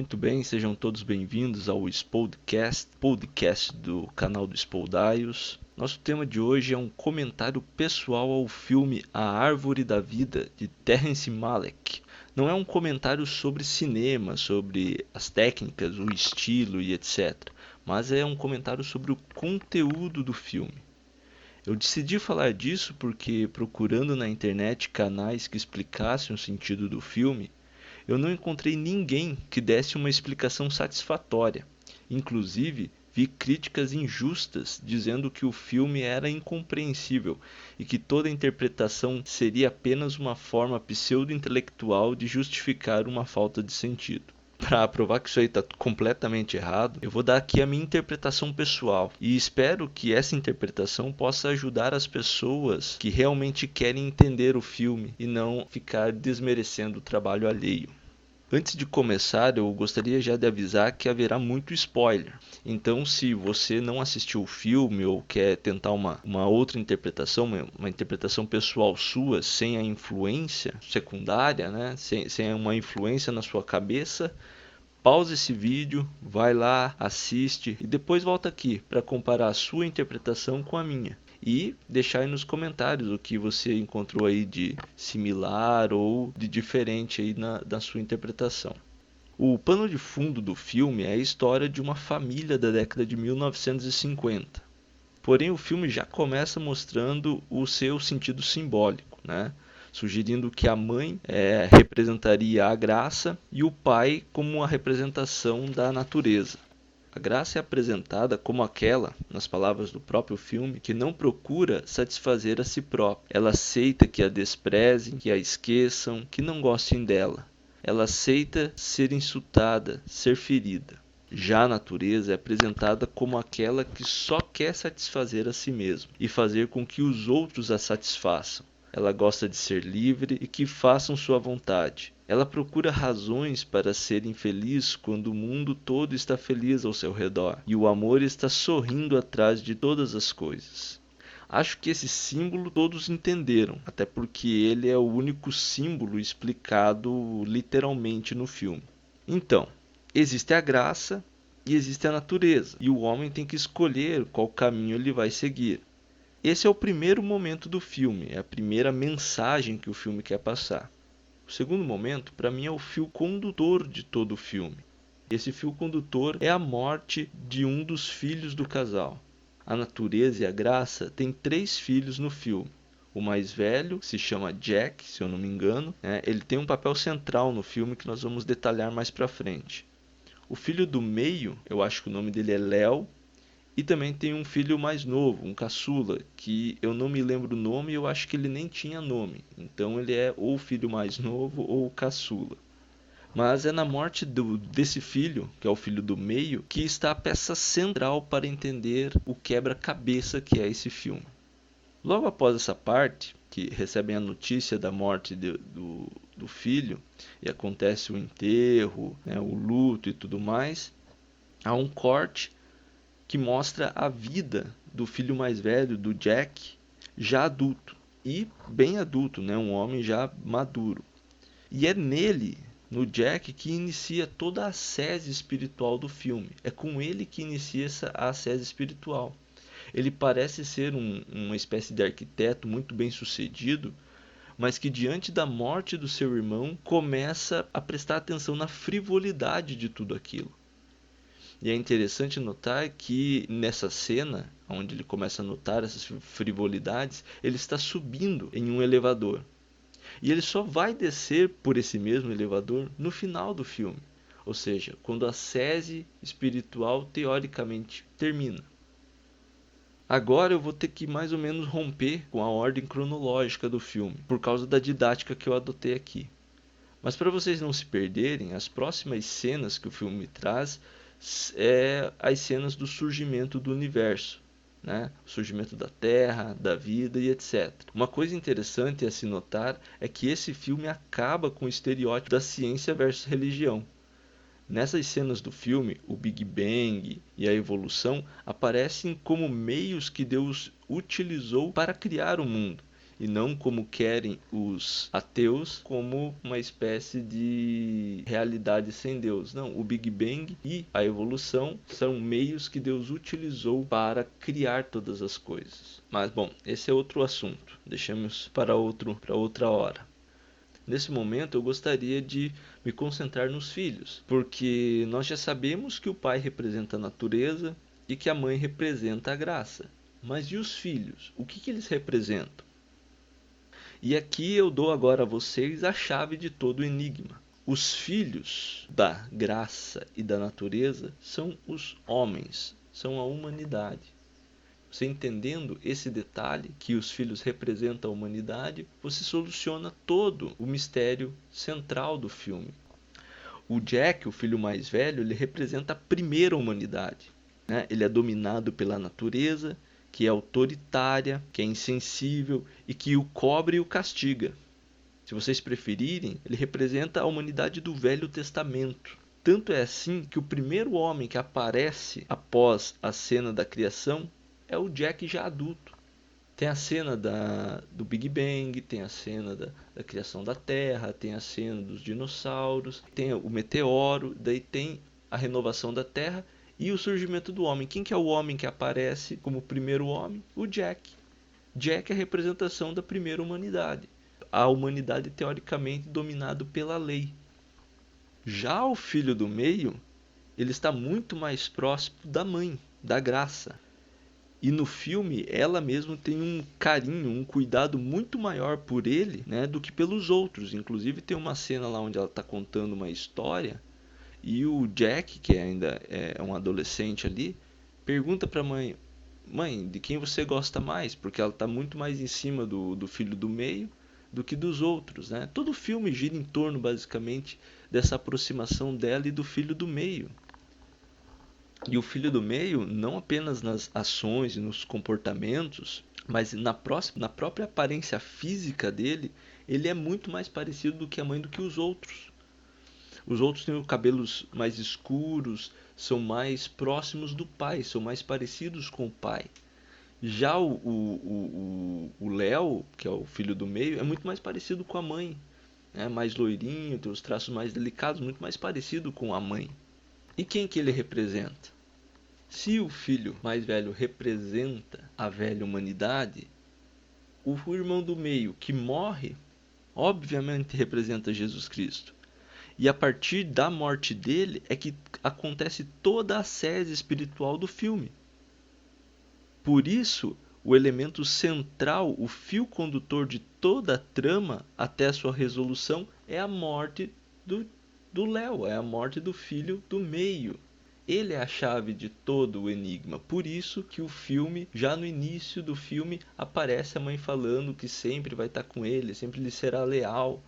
Muito bem, sejam todos bem-vindos ao Spodcast, podcast do canal do Spoldaios. Nosso tema de hoje é um comentário pessoal ao filme A Árvore da Vida, de Terrence Malick. Não é um comentário sobre cinema, sobre as técnicas, o estilo e etc., mas é um comentário sobre o conteúdo do filme. Eu decidi falar disso porque, procurando na internet canais que explicassem o sentido do filme, eu não encontrei ninguém que desse uma explicação satisfatória. Inclusive, vi críticas injustas dizendo que o filme era incompreensível e que toda interpretação seria apenas uma forma pseudo-intelectual de justificar uma falta de sentido. Para provar que isso aí está completamente errado, eu vou dar aqui a minha interpretação pessoal e espero que essa interpretação possa ajudar as pessoas que realmente querem entender o filme e não ficar desmerecendo o trabalho alheio. Antes de começar, eu gostaria já de avisar que haverá muito spoiler. Então, se você não assistiu o filme ou quer tentar uma outra interpretação, uma interpretação pessoal sua, sem a influência secundária, né? sem uma influência na sua cabeça, pausa esse vídeo, vai lá, assiste e depois volta aqui para comparar a sua interpretação com a minha. E deixar aí nos comentários o que você encontrou aí de similar ou de diferente aí na sua interpretação. O pano de fundo do filme é a história de uma família da década de 1950. Porém, o filme já começa mostrando o seu sentido simbólico, né? Sugerindo que a mãe representaria a graça e o pai como a representação da natureza. A graça é apresentada como aquela, nas palavras do próprio filme, que não procura satisfazer a si própria. Ela aceita que a desprezem, que a esqueçam, que não gostem dela. Ela aceita ser insultada, ser ferida. Já a natureza é apresentada como aquela que só quer satisfazer a si mesma e fazer com que os outros a satisfaçam. Ela gosta de ser livre e que façam sua vontade. Ela procura razões para ser infeliz quando o mundo todo está feliz ao seu redor e o amor está sorrindo atrás de todas as coisas. Acho que esse símbolo todos entenderam, até porque ele é o único símbolo explicado literalmente no filme. Então, existe a graça e existe a natureza, e o homem tem que escolher qual caminho ele vai seguir. Esse é o primeiro momento do filme, é a primeira mensagem que o filme quer passar. O segundo momento, para mim, é o fio condutor de todo o filme. Esse fio condutor é a morte de um dos filhos do casal. A natureza e a graça têm 3 filhos no filme. O mais velho se chama Jack, se eu não me engano, ele tem um papel central no filme que nós vamos detalhar mais para frente. O filho do meio, eu acho que o nome dele é Léo, e também tem um filho mais novo, um caçula, que eu não me lembro o nome e eu acho que ele nem tinha nome. Então ele é ou o filho mais novo ou o caçula. Mas é na morte desse filho, que é o filho do meio, que está a peça central para entender o quebra-cabeça que é esse filme. Logo após essa parte, que recebem a notícia da morte do filho, e acontece o enterro, o luto e tudo mais, há um corte que mostra a vida do filho mais velho, do Jack, já adulto. E bem adulto, um homem já maduro. E é nele, no Jack, que inicia toda a ascese espiritual do filme. É com ele que inicia a ascese espiritual. Ele parece ser uma espécie de arquiteto muito bem sucedido, mas que diante da morte do seu irmão começa a prestar atenção na frivolidade de tudo aquilo. E é interessante notar que nessa cena, onde ele começa a notar essas frivolidades, ele está subindo em um elevador. E ele só vai descer por esse mesmo elevador no final do filme. Ou seja, quando a sese espiritual teoricamente termina. Agora eu vou ter que mais ou menos romper com a ordem cronológica do filme, por causa da didática que eu adotei aqui. Mas para vocês não se perderem, as próximas cenas que o filme traz as cenas do surgimento do universo, o surgimento da Terra, da vida e etc. Uma coisa interessante a se notar é que esse filme acaba com o estereótipo da ciência versus religião. Nessas cenas do filme, o Big Bang e a evolução aparecem como meios que Deus utilizou para criar o mundo, e não como querem os ateus, como uma espécie de realidade sem Deus. Não, o Big Bang e a evolução são meios que Deus utilizou para criar todas as coisas. Mas bom, esse é outro assunto. Deixamos para outra hora. Nesse momento eu gostaria de me concentrar nos filhos, porque nós já sabemos que o pai representa a natureza e que a mãe representa a graça. Mas e os filhos? O que eles representam? E aqui eu dou agora a vocês a chave de todo o enigma. Os filhos da graça e da natureza são os homens, são a humanidade. Você entendendo esse detalhe, que os filhos representam a humanidade, você soluciona todo o mistério central do filme. O Jack, o filho mais velho, ele representa a primeira humanidade, né? Ele é dominado pela natureza, que é autoritária, que é insensível e que o cobre e o castiga. Se vocês preferirem, ele representa a humanidade do Velho Testamento. Tanto é assim que o primeiro homem que aparece após a cena da criação é o Jack já adulto. Tem a cena do Big Bang, tem a cena da criação da Terra, tem a cena dos dinossauros, tem o meteoro, daí tem a renovação da Terra e o surgimento do homem. Quem que é o homem que aparece como primeiro homem? O Jack. Jack é a representação da primeira humanidade. A humanidade teoricamente dominada pela lei. Já o filho do meio, ele está muito mais próximo da mãe, da graça. E no filme, ela mesma tem um carinho, um cuidado muito maior por ele, né, do que pelos outros. Inclusive tem uma cena lá onde ela está contando uma história e o Jack, que ainda é um adolescente ali, pergunta para a mãe: mãe, de quem você gosta mais? Porque ela está muito mais em cima do filho do meio do que dos outros, né? Todo o filme gira em torno basicamente dessa aproximação dela e do filho do meio. E o filho do meio, não apenas nas ações e nos comportamentos, mas na própria aparência física dele, ele é muito mais parecido do que a mãe do que os outros. Os outros têm os cabelos mais escuros, são mais próximos do pai, são mais parecidos com o pai. Já o Léo, que é o filho do meio, é muito mais parecido com a mãe. É mais loirinho, tem os traços mais delicados, muito mais parecido com a mãe. E quem que ele representa? Se o filho mais velho representa a velha humanidade, o irmão do meio que morre, obviamente representa Jesus Cristo. E a partir da morte dele é que acontece toda a sese espiritual do filme. Por isso, o elemento central, o fio condutor de toda a trama até a sua resolução é a morte do Léo, é a morte do filho do meio. Ele é a chave de todo o enigma. Por isso que o filme, já no início do filme, aparece a mãe falando que sempre vai estar com ele, sempre lhe será leal.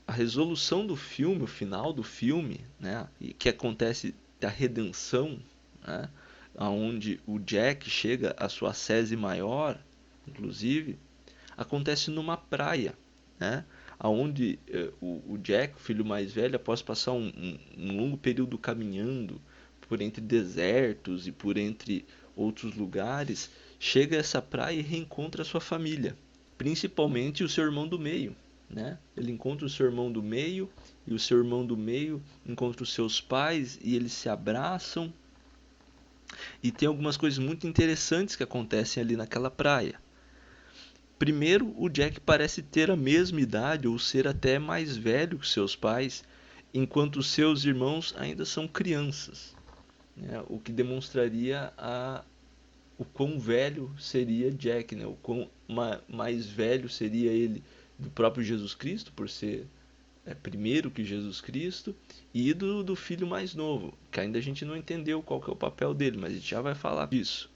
A resolução do filme, o final do filme, né, que acontece da redenção, né, onde o Jack chega à sua sese maior, inclusive, acontece numa praia, né, onde o Jack, o filho mais velho, após passar um longo período caminhando por entre desertos e por entre outros lugares, chega a essa praia e reencontra a sua família, principalmente o seu irmão do meio. Né? Ele encontra o seu irmão do meio e o seu irmão do meio encontra os seus pais e eles se abraçam. E tem algumas coisas muito interessantes que acontecem ali naquela praia. Primeiro, o Jack parece ter a mesma idade ou ser até mais velho que seus pais, enquanto os seus irmãos ainda são crianças, né? O que demonstraria o quão velho seria Jack, né? O quão mais velho seria ele do próprio Jesus Cristo, por ser primeiro que Jesus Cristo, e do filho mais novo, que ainda a gente não entendeu qual que é o papel dele, mas a gente já vai falar disso.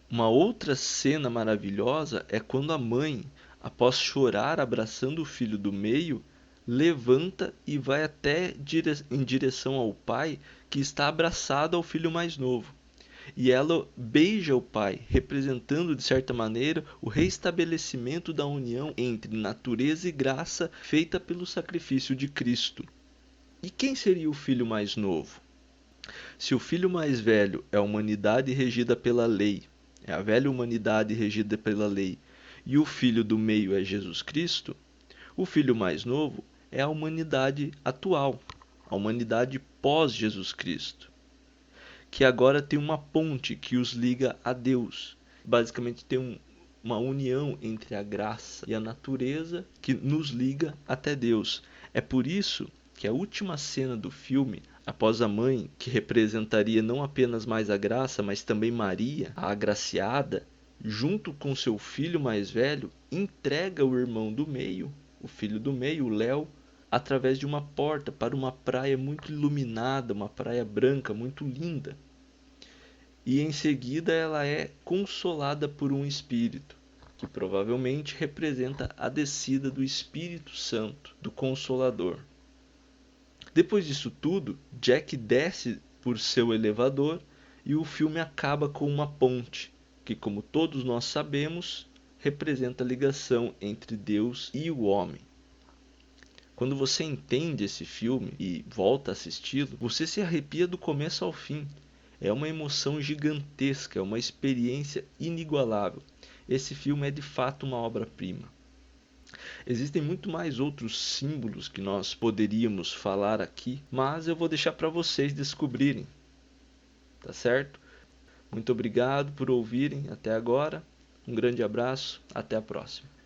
Uma outra cena maravilhosa é quando a mãe, após chorar abraçando o filho do meio, levanta e vai até em direção ao pai que está abraçado ao filho mais novo. E ela beija o pai, representando de certa maneira o restabelecimento da união entre natureza e graça feita pelo sacrifício de Cristo. E quem seria o filho mais novo? Se o filho mais velho é a humanidade regida pela lei, é a velha humanidade regida pela lei, e o filho do meio é Jesus Cristo, o filho mais novo é a humanidade atual, a humanidade pós-Jesus Cristo, que agora tem uma ponte que os liga a Deus. Basicamente tem uma união entre a graça e a natureza que nos liga até Deus. É por isso que a última cena do filme, após a mãe, que representaria não apenas mais a graça, mas também Maria, a agraciada, junto com seu filho mais velho, entrega o irmão do meio, o filho do meio, o Léo, através de uma porta para uma praia muito iluminada, uma praia branca muito linda. E em seguida ela é consolada por um espírito, que provavelmente representa a descida do Espírito Santo, do Consolador. Depois disso tudo, Jack desce por seu elevador e o filme acaba com uma ponte, que, como todos nós sabemos, representa a ligação entre Deus e o homem. Quando você entende esse filme e volta a assisti-lo, você se arrepia do começo ao fim. É uma emoção gigantesca, é uma experiência inigualável. Esse filme é de fato uma obra-prima. Existem muito mais outros símbolos que nós poderíamos falar aqui, mas eu vou deixar para vocês descobrirem. Tá certo? Muito obrigado por ouvirem até agora. Um grande abraço, até a próxima.